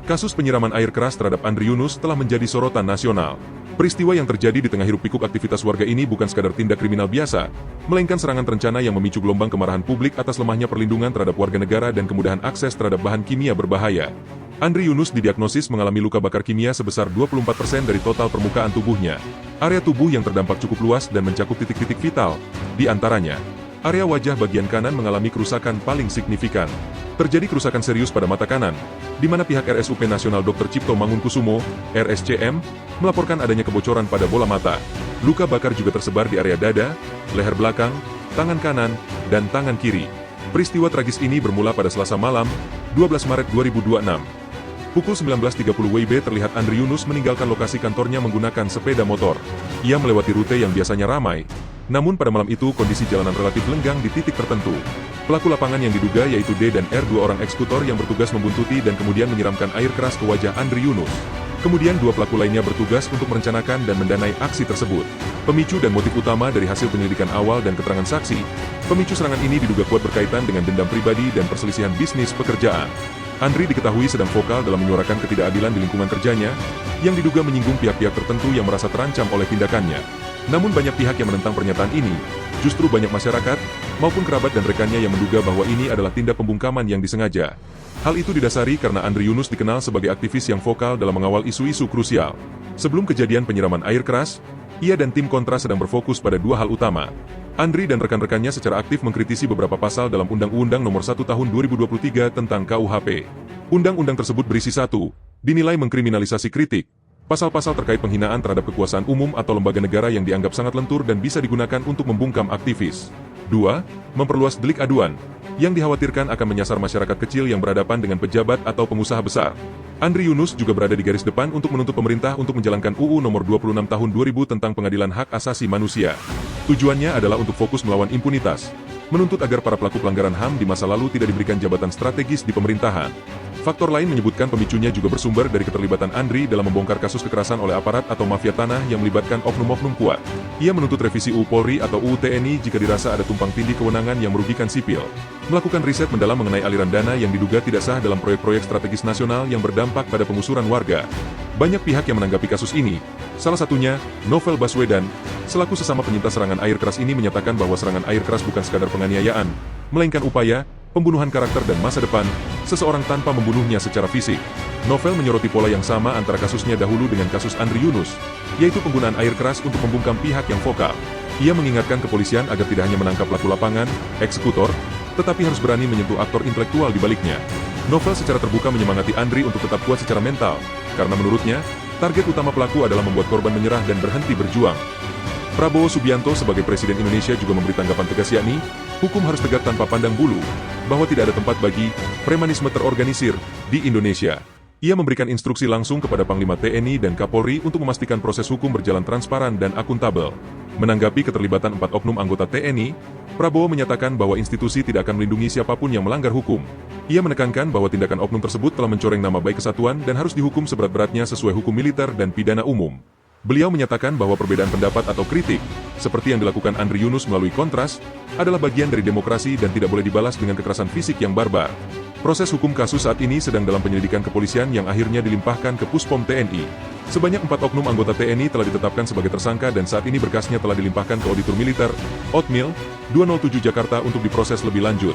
Kasus penyiraman air keras terhadap Andri Yunus telah menjadi sorotan nasional. Peristiwa yang terjadi di tengah hiruk-pikuk aktivitas warga ini bukan sekadar tindak kriminal biasa, melainkan serangan terencana yang memicu gelombang kemarahan publik atas lemahnya perlindungan terhadap warga negara dan kemudahan akses terhadap bahan kimia berbahaya. Andri Yunus didiagnosis mengalami luka bakar kimia sebesar 24% dari total permukaan tubuhnya. Area tubuh yang terdampak cukup luas dan mencakup titik-titik vital, di antaranya, area wajah bagian kanan mengalami kerusakan paling signifikan. Terjadi kerusakan serius pada mata kanan, di mana pihak RSUP Nasional Dr. Cipto Mangunkusumo, RSCM, melaporkan adanya kebocoran pada bola mata. Luka bakar juga tersebar di area dada, leher belakang, tangan kanan, dan tangan kiri. Peristiwa tragis ini bermula pada Selasa malam, 12 Maret 2026. Pukul 19.30 WIB terlihat Andri Yunus meninggalkan lokasi kantornya menggunakan sepeda motor. Ia melewati rute yang biasanya ramai, namun pada malam itu kondisi jalanan relatif lenggang di titik tertentu. Pelaku lapangan yang diduga yaitu D dan R, dua orang eksekutor yang bertugas membuntuti dan kemudian menyiramkan air keras ke wajah Andri Yunus. Kemudian dua pelaku lainnya bertugas untuk merencanakan dan mendanai aksi tersebut. Pemicu dan motif utama dari hasil penyelidikan awal dan keterangan saksi, pemicu serangan ini diduga kuat berkaitan dengan dendam pribadi dan perselisihan bisnis pekerjaan. Andri diketahui sedang vokal dalam menyuarakan ketidakadilan di lingkungan kerjanya, yang diduga menyinggung pihak-pihak tertentu yang merasa terancam oleh tindakannya. Namun banyak pihak yang menentang pernyataan ini, justru banyak masyarakat, maupun kerabat dan rekannya yang menduga bahwa ini adalah tindak pembungkaman yang disengaja. Hal itu didasari karena Andri Yunus dikenal sebagai aktivis yang vokal dalam mengawal isu-isu krusial. Sebelum kejadian penyiraman air keras, ia dan tim kontra sedang berfokus pada dua hal utama. Andri dan rekan-rekannya secara aktif mengkritisi beberapa pasal dalam Undang-Undang Nomor 1 Tahun 2023 tentang KUHP. Undang-undang tersebut berisi 1. Dinilai mengkriminalisasi kritik. Pasal-pasal terkait penghinaan terhadap kekuasaan umum atau lembaga negara yang dianggap sangat lentur dan bisa digunakan untuk membungkam aktivis. 2. Memperluas delik aduan, yang dikhawatirkan akan menyasar masyarakat kecil yang berhadapan dengan pejabat atau pengusaha besar. Andri Yunus juga berada di garis depan untuk menuntut pemerintah untuk menjalankan UU Nomor 26 Tahun 2000 tentang Pengadilan Hak Asasi Manusia. Tujuannya adalah untuk fokus melawan impunitas, menuntut agar para pelaku pelanggaran HAM di masa lalu tidak diberikan jabatan strategis di pemerintahan. Faktor lain menyebutkan pemicunya juga bersumber dari keterlibatan Andri dalam membongkar kasus kekerasan oleh aparat atau mafia tanah yang melibatkan oknum-oknum kuat. Ia menuntut revisi UU Polri atau UU TNI jika dirasa ada tumpang tindih kewenangan yang merugikan sipil. Melakukan riset mendalam mengenai aliran dana yang diduga tidak sah dalam proyek-proyek strategis nasional yang berdampak pada pengusuran warga. Banyak pihak yang menanggapi kasus ini. Salah satunya, Novel Baswedan, selaku sesama penyintas serangan air keras ini menyatakan bahwa serangan air keras bukan sekadar penganiayaan, melainkan upaya pembunuhan karakter dan masa depan seseorang tanpa membunuhnya secara fisik. Novel menyoroti pola yang sama antara kasusnya dahulu dengan kasus Andri Yunus, yaitu penggunaan air keras untuk membungkam pihak yang vokal. Ia mengingatkan kepolisian agar tidak hanya menangkap pelaku lapangan, eksekutor, tetapi harus berani menyentuh aktor intelektual di baliknya. Novel secara terbuka menyemangati Andri untuk tetap kuat secara mental, karena menurutnya, target utama pelaku adalah membuat korban menyerah dan berhenti berjuang. Prabowo Subianto sebagai Presiden Indonesia juga memberi tanggapan tegas yakni, hukum harus tegak tanpa pandang bulu, bahwa tidak ada tempat bagi premanisme terorganisir di Indonesia. Ia memberikan instruksi langsung kepada Panglima TNI dan Kapolri untuk memastikan proses hukum berjalan transparan dan akuntabel. Menanggapi keterlibatan 4 oknum anggota TNI, Prabowo menyatakan bahwa institusi tidak akan melindungi siapapun yang melanggar hukum. Ia menekankan bahwa tindakan oknum tersebut telah mencoreng nama baik kesatuan dan harus dihukum seberat-beratnya sesuai hukum militer dan pidana umum. Beliau menyatakan bahwa perbedaan pendapat atau kritik, seperti yang dilakukan Andri Yunus melalui kontras, adalah bagian dari demokrasi dan tidak boleh dibalas dengan kekerasan fisik yang barbar. Proses hukum kasus saat ini sedang dalam penyelidikan kepolisian yang akhirnya dilimpahkan ke Puspom TNI. Sebanyak 4 oknum anggota TNI telah ditetapkan sebagai tersangka dan saat ini berkasnya telah dilimpahkan ke Auditor Militer, OTMIL, 207 Jakarta untuk diproses lebih lanjut.